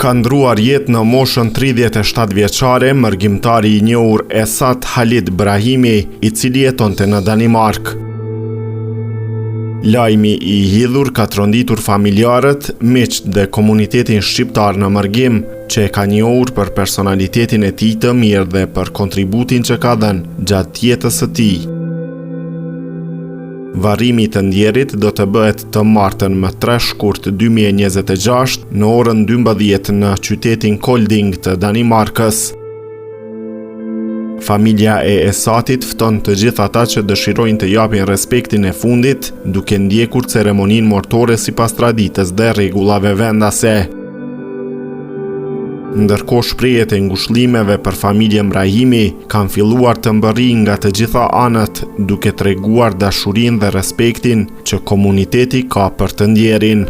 ka ndruar jetë në moshën 37 vjeçare mërgjimtari i njohur Esat Halid Brahimi, i cili jetonte në Danimark. Lajmi i hidhur ka tronditur familjarët, miqt dhe komunitetin shqiptar në mërgjim, që e ka njohur për personalitetin e tij të mirë dhe për kontributin që ka dhënë gjatë jetës së tij. Varrimi të ndjerit do të bëhet të martën më 3 shkurt 2026 në orën 12 në qytetin Kolding të Danimarkës. Familja e Esatit fton të gjithë ata që dëshirojnë të japin respektin e fundit, duke ndjekur ceremoninë mortore sipas traditës dhe rregullave vendase. Ndërkohë shprehjet e ngushëllimeve për familjen Brahimi kanë filluar të mbërrijnë nga të gjitha anët, duke treguar dashurinë dhe respektin që komuniteti ka për të ndjerin.